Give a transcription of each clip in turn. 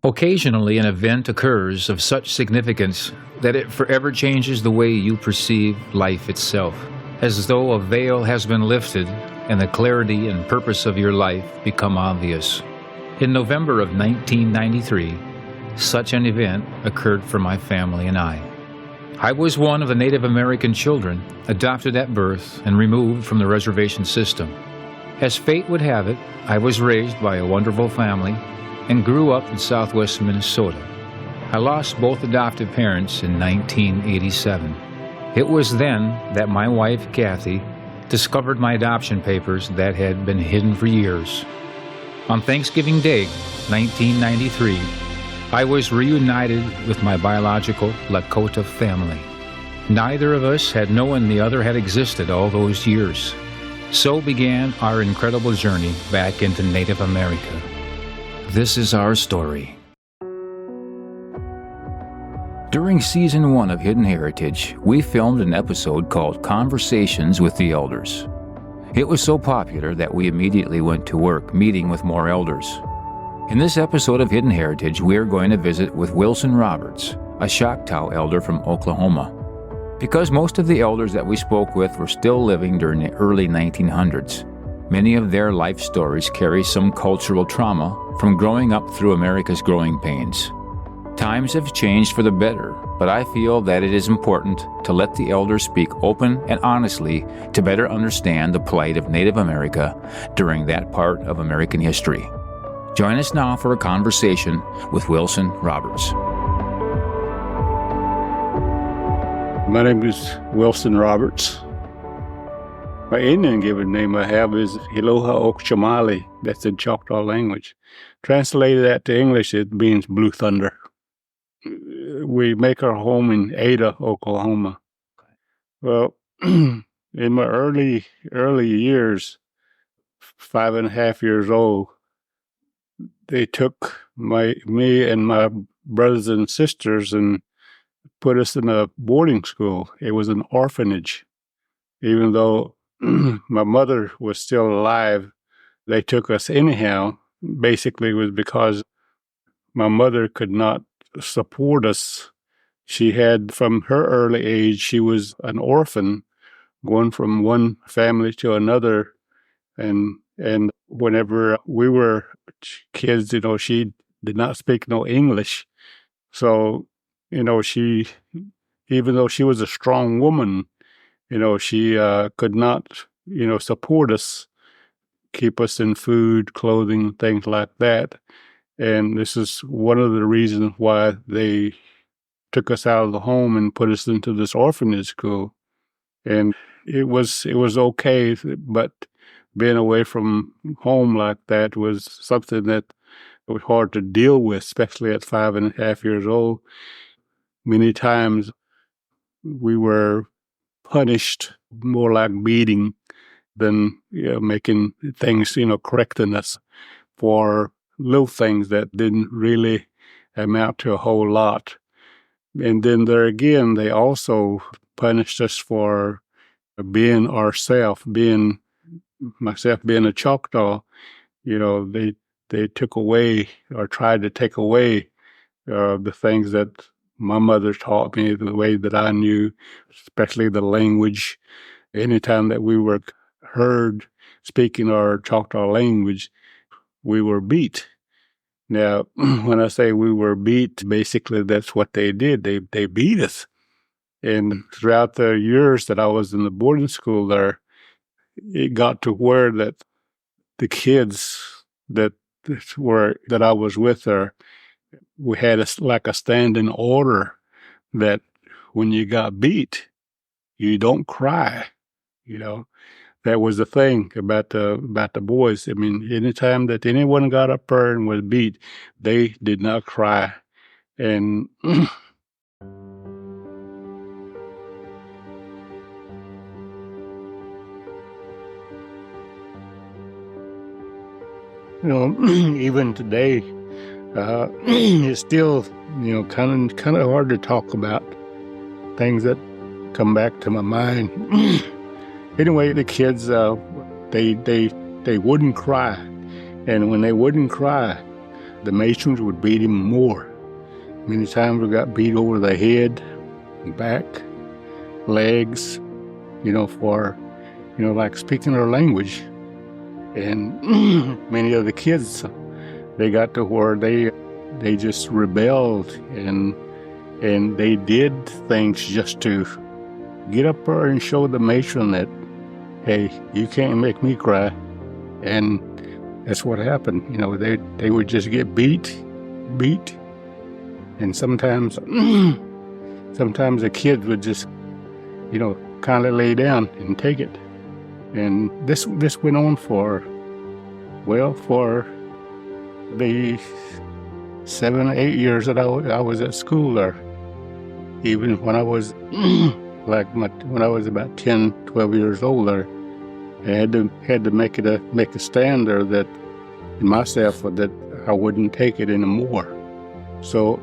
Occasionally, an event occurs of such significance that it forever changes the way you perceive life itself, as though a veil has been lifted and the clarity and purpose of your life become obvious. In November of 1993, such an event occurred for my family and I. I was one of the Native American children adopted at birth and removed from the reservation system. As fate would have it, I was raised by a wonderful family and grew up in southwest Minnesota. I lost both adoptive parents in 1987. It was then that my wife, Kathy, discovered my adoption papers that had been hidden for years. On Thanksgiving Day, 1993, I was reunited with my biological Lakota family. Neither of us had known the other had existed all those years. So began our incredible journey back into Native America. This is our story. During Season 1 of Hidden Heritage, we filmed an episode called Conversations with the Elders. It was so popular that we immediately went to work meeting with more elders. In this episode of Hidden Heritage, we are going to visit with Wilson Roberts, a Choctaw elder from Oklahoma. Because most of the elders that we spoke with were still living during the early 1900s, many of their life stories carry some cultural trauma from growing up through America's growing pains. Times have changed for the better, but I feel that it is important to let the elders speak open and honestly to better understand the plight of Native America during that part of American history. Join us now for a conversation with Wilson Roberts. My name is Wilson Roberts. My Indian given name I have is Iloha Okchamali. That's in Choctaw language. Translated that to English, it means Blue Thunder. We make our home in Ada, Oklahoma. Well, in my early years, 5.5 years old, they took me and my brothers and sisters and put us in a boarding school. It was an orphanage. Even though my mother was still alive, they took us anyhow. Basically, it was because my mother could not support us. She had, from her early age, she was an orphan, going from one family to another. And whenever we were kids, she did not speak no English. So, she, even though she was a strong woman, she could not, support us, keep us in food, clothing, things like that. And this is one of the reasons why they took us out of the home and put us into this orphanage school. And it was okay, but being away from home like that was something that was hard to deal with, especially at 5.5 years old. Many times we were punished more like beating than making things, correcting us for little things that didn't really amount to a whole lot. And then there again, they also punished us for being myself being a Choctaw. They took away or tried to take away the things that my mother taught me, the way that I knew, especially the language. Anytime that we were heard speaking our Choctaw language, we were beat. Now, when I say we were beat, basically that's what they did. They beat us. And throughout the years that I was in the boarding school there, it got to where that the kids that I was with there, we had a standing order that when you got beat, you don't cry. That was the thing about the boys. I mean, anytime that anyone got up there and was beat, they did not cry. And even today, it's still, kind of hard to talk about things that come back to my mind. Anyway, the kids, they wouldn't cry, and when they wouldn't cry, the matrons would beat him more. Many times we got beat over the head, back, legs, for, like speaking our language. And many of the kids, they got to where they just rebelled and they did things just to get up there and show the matron that, hey, you can't make me cry. And that's what happened. They would just get beat. And sometimes the kids would just, kind of lay down and take it. And this went on for the 7 or 8 years that I was at school there. Even when I was when I was about 10, 12 years old there, I had to make a stand there that in myself that I wouldn't take it anymore. So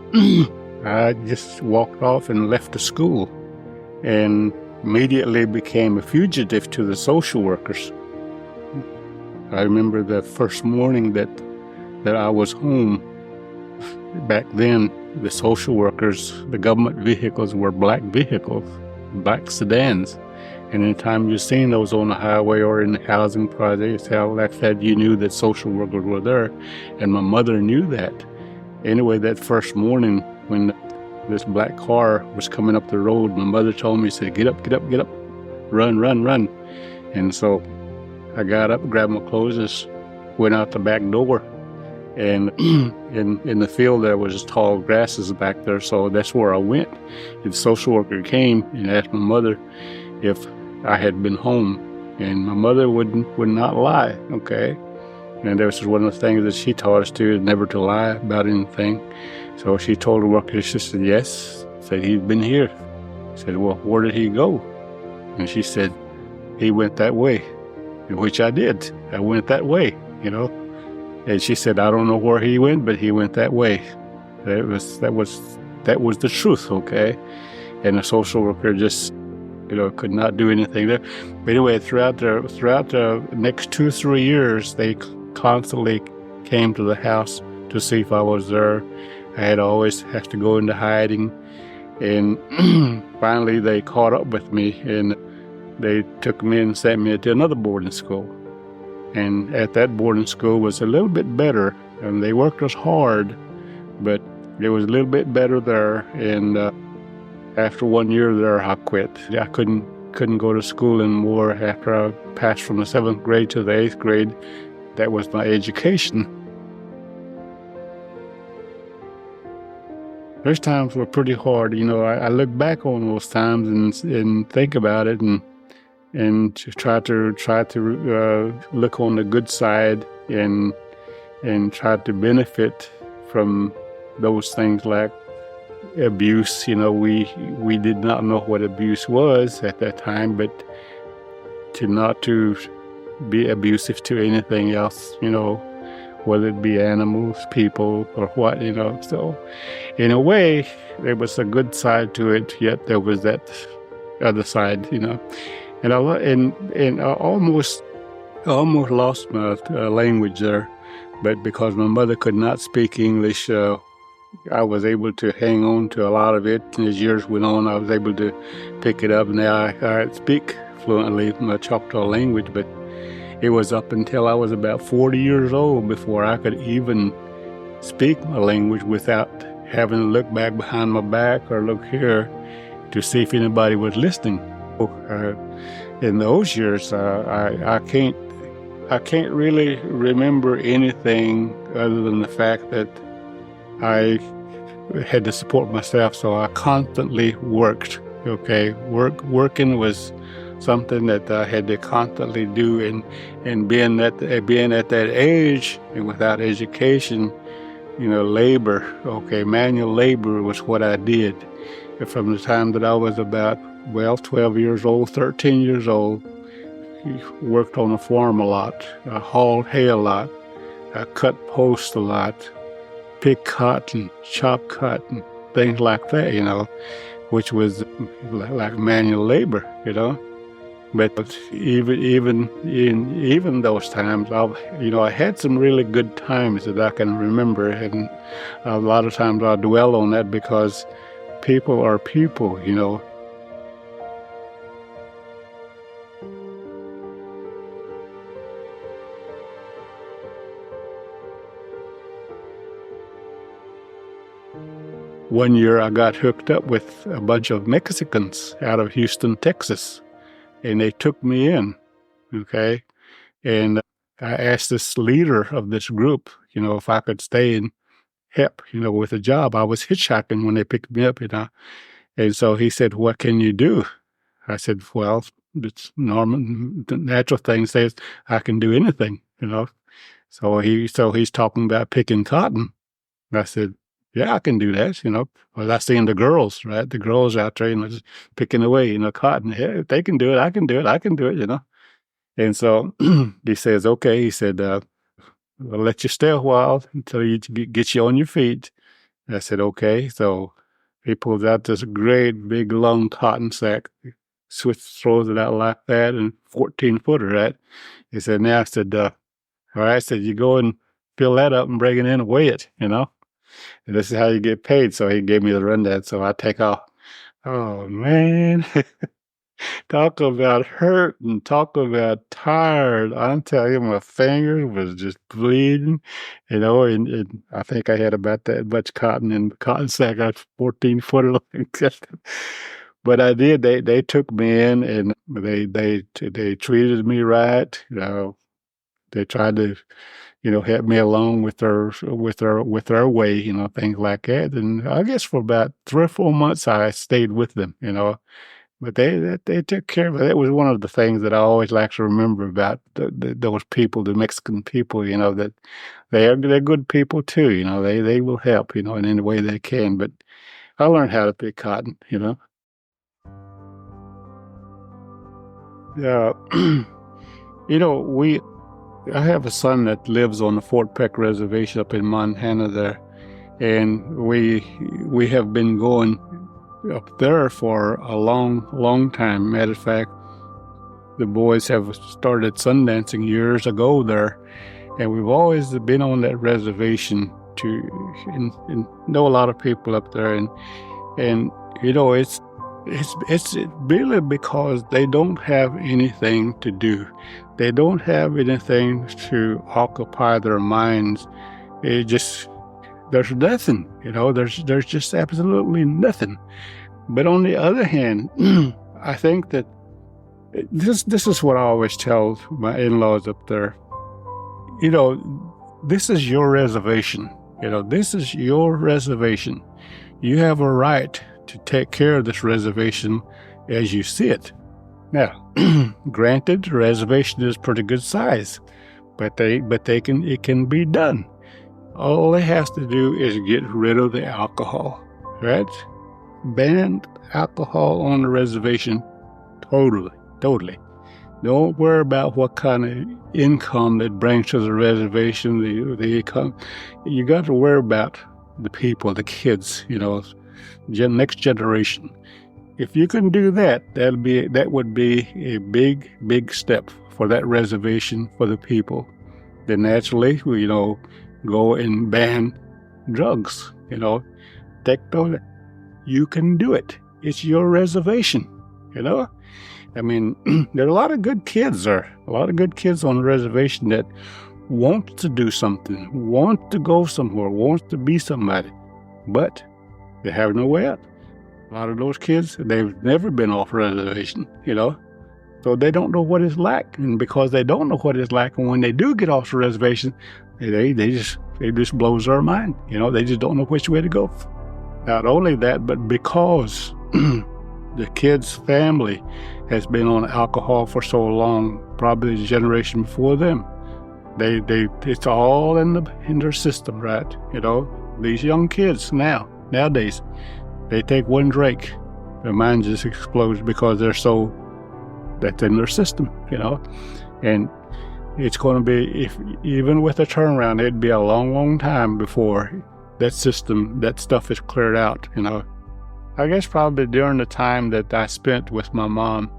I just walked off and left the school and immediately became a fugitive to the social workers. I remember the first morning that I was home. Back then, the social workers, the government vehicles were black vehicles, black sedans. And anytime you're seeing those on the highway or in the housing projects, like that, you knew that social workers were there. And my mother knew that. Anyway, that first morning when this black car was coming up the road, my mother told me, said, get up, run. And so I got up, grabbed my clothes, and went out the back door. And in the field there was tall grasses back there, so that's where I went. The social worker came and asked my mother if I had been home, and my mother would not lie, okay? And that was one of the things that she taught us to, is never to lie about anything. So she told the worker, she said, yes, said he's been here. I said, well, where did he go? And she said, he went that way, which I did. I went that way, And she said, I don't know where he went, but he went that way. That was the truth, okay? And the social worker just, could not do anything there. But anyway, throughout the next 2 or 3 years, they constantly came to the house to see if I was there. I had always had to go into hiding. And finally, they caught up with me, and they took me and sent me to another boarding school. And at that boarding school was a little bit better, and they worked us hard, but it was a little bit better there. And after 1 year there, I quit. I couldn't go to school anymore after I passed from the 7th grade to the 8th grade. That was my education. Those times were pretty hard. I look back on those times and think about it and to try to look on the good side and try to benefit from those things like abuse. We did not know what abuse was at that time, but not to be abusive to anything else, whether it be animals, people, or what, So in a way, there was a good side to it, yet there was that other side, And I almost lost my language there, but because my mother could not speak English, I was able to hang on to a lot of it. And as years went on, I was able to pick it up. Now I speak fluently my Choctaw language, but it was up until I was about 40 years old before I could even speak my language without having to look back behind my back or look here to see if anybody was listening. In those years, I can't really remember anything other than the fact that I had to support myself, so I constantly worked. Okay, working was something that I had to constantly do, and being at that age and without education, labor. Okay, manual labor was what I did. From the time that I was about 12 years old, 13 years old, worked on a farm a lot. I hauled hay a lot. I cut posts a lot, picked cotton, chopped cotton, things like that, which was like manual labor, But even those times, I had some really good times that I can remember, and a lot of times I dwell on that because people are people, One year I got hooked up with a bunch of Mexicans out of Houston, Texas, and they took me in, okay? And I asked this leader of this group, if I could stay and help, with a job. I was hitchhiking when they picked me up, And so he said, "What can you do?" I said, "Well, it's normal, the natural thing says I can do anything, So he's talking about picking cotton. I said, "Yeah, I can do that, Well, I seen the girls, right? The girls out there, just picking away, cotton. Yeah, if they can do it, I can do it. I can do it, And so he says, "Okay." He said, "I'll let you stay a while until you get you on your feet." I said, "Okay." So he pulls out this great big long cotton sack, throws it out like that, and 14-footer, right? He said, "Now," I said, "all right," I said, "you go and fill that up and bring it in and weigh it, And this is how you get paid." So he gave me the rundown. So I take off. Oh, man. Talk about hurt and talk about tired. I'm telling you, my finger was just bleeding, and I think I had about that much cotton in the cotton sack. I had 14-footer. But I did. They took me in, and they treated me right. They tried to, help me along with their way, things like that. And I guess for about 3 or 4 months, I stayed with them, But they took care of it. That was one of the things that I always like to remember about those people, the Mexican people, that they're good people too. They will help, in any way they can. But I learned how to pick cotton, Yeah, I have a son that lives on the Fort Peck Reservation up in Montana there, and we have been going up there for a long, long time. Matter of fact, the boys have started sundancing years ago there, and we've always been on that reservation and know a lot of people up there, and it's really because they don't have anything to do. They don't have anything to occupy their minds. There's nothing, there's just absolutely nothing. But on the other hand, I think that this is what I always tell my in-laws up there. This is your reservation. This is your reservation. You have a right to take care of this reservation as you see it. Now, granted, the reservation is pretty good size, but it can be done. All they have to do is get rid of the alcohol, right? Ban alcohol on the reservation totally. Don't worry about what kind of income that brings to the reservation, the income. You got to worry about the people, the kids, next generation. If you can do that, that would be a big step for that reservation, for the people. Then naturally, go and ban drugs, take those. You can do it. It's your reservation, I mean, there are a lot of good kids there, a lot of good kids on the reservation that want to do something, want to go somewhere, want to be somebody, but they have no way out. A lot of those kids, they've never been off reservation, so they don't know what it's like. And because they don't know what it's like, and when they do get off the reservation, they just blows their mind. They just don't know which way to go. Not only that, but because the kid's family has been on alcohol for so long, probably the generation before them, it's all in their system, right? These young kids nowadays, they take one drink, their mind just explodes because that's in their system, and it's going to be, even with a turnaround, it'd be a long, long time before that stuff is cleared out, I guess probably during the time that I spent with my mom,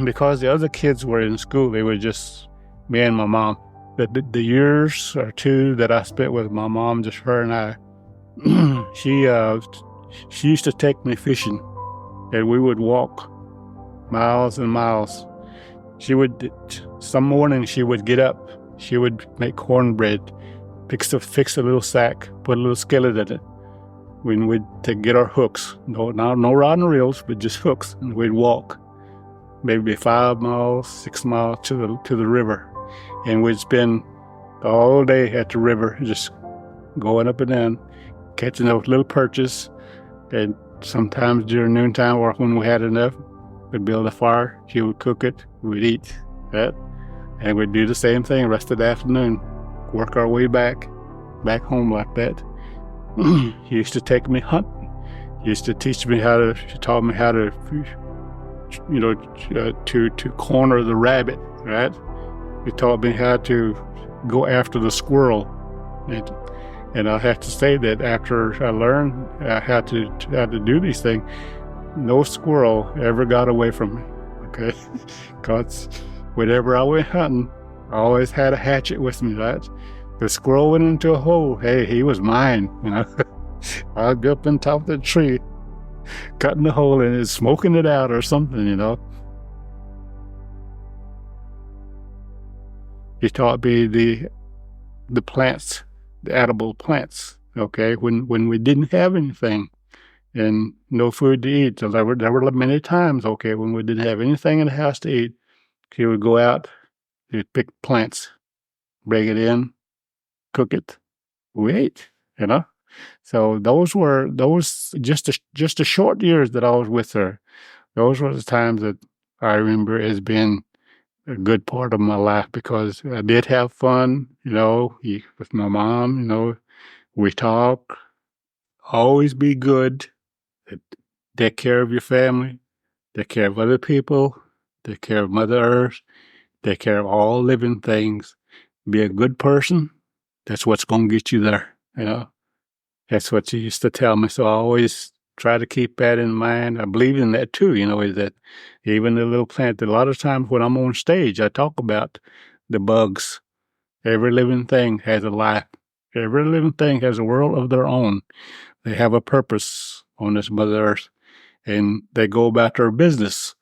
because the other kids were in school, they were just me and my mom. The years or two that I spent with my mom, just her and I, she used to take me fishing, and we would walk miles and miles. Some morning she would get up, she would make cornbread, fix a little sack, put a little skillet in it. We'd get our hooks, no rod and reels, but just hooks, and we'd walk maybe 5 miles, 6 miles to the river, and we'd spend all day at the river, just going up and down, catching those little perches. And sometimes during noontime, or when we had enough, we'd build a fire. She would cook it. We'd eat that, and we'd do the same thing the rest of the afternoon. Work our way back home like that. He used to take me hunting. He used to teach me she taught me how to, to corner the rabbit, right? He taught me how to go after the squirrel. And I have to say that after I learned how to do these things, no squirrel ever got away from me, okay? Because whenever I went hunting, I always had a hatchet with me, right? The squirrel went into a hole, hey, he was mine, I'd be up on top of the tree, cutting the hole in it, smoking it out or something, He taught me the plants, the edible plants, okay, when we didn't have anything and no food to eat. So there were many times, okay, when we didn't have anything in the house to eat, he would go out, he'd pick plants, bring it in, cook it, we ate, So those just the short years that I was with her. Those were the times that I remember as being a good part of my life, because I did have fun, with my mom, we talk, always be good, take care of your family, take care of other people, take care of Mother Earth, take care of all living things, be a good person. That's what's going to get you there, That's what she used to tell me. So I always try to keep that in mind. I believe in that too, is that even the little plant, a lot of times when I'm on stage, I talk about the bugs. Every living thing has a life. Every living thing has a world of their own. They have a purpose on this Mother Earth, and they go about their business.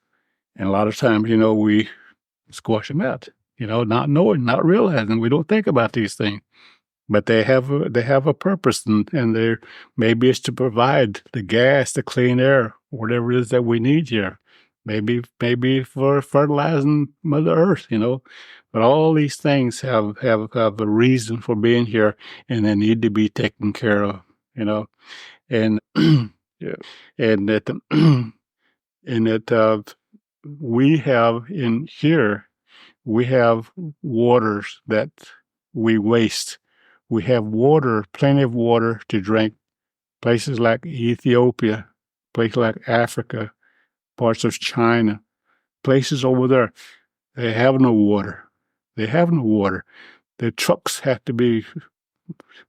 And a lot of times, we squash them out, not knowing, not realizing. We don't think about these things. But they have a purpose, and maybe it's to provide the gas, the clean air, whatever it is that we need here. Maybe for fertilizing Mother Earth, But all these things have a reason for being here, and they need to be taken care of, And and that we have in here, we have waters that we waste. We have water, plenty of water to drink. Places like Ethiopia, places like Africa, parts of China, places over there, they have no water. They have no water. The trucks have to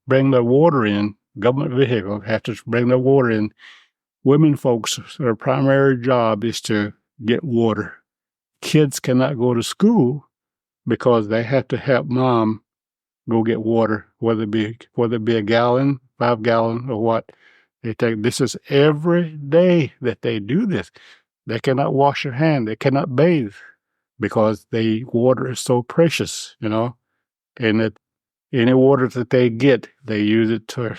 bring their water in. Government vehicles have to bring their water in. Women folks, their primary job is to get water. Kids cannot go to school because they have to help mom go get water, whether it be a gallon, 5 gallon, or what. This is every day that they do this. They cannot wash their hand. They cannot bathe because the water is so precious, and that any water that they get, they use it to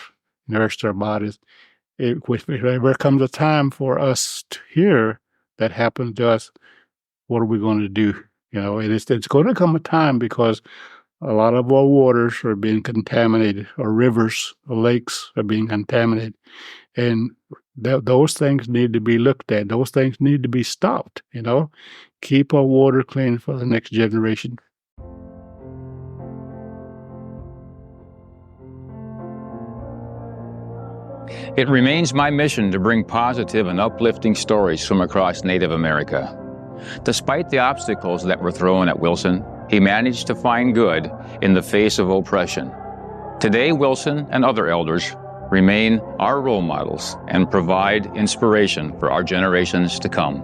nourish their bodies. If ever comes a time for us here that happens to us, what are we going to do? And it's going to come a time, because a lot of our waters are being contaminated, our rivers, our lakes are being contaminated. And those things need to be looked at. Those things need to be stopped, Keep our water clean for the next generation. It remains my mission to bring positive and uplifting stories from across Native America. Despite the obstacles that were thrown at Wilson, he managed to find good in the face of oppression. Today, Wilson and other elders remain our role models and provide inspiration for our generations to come.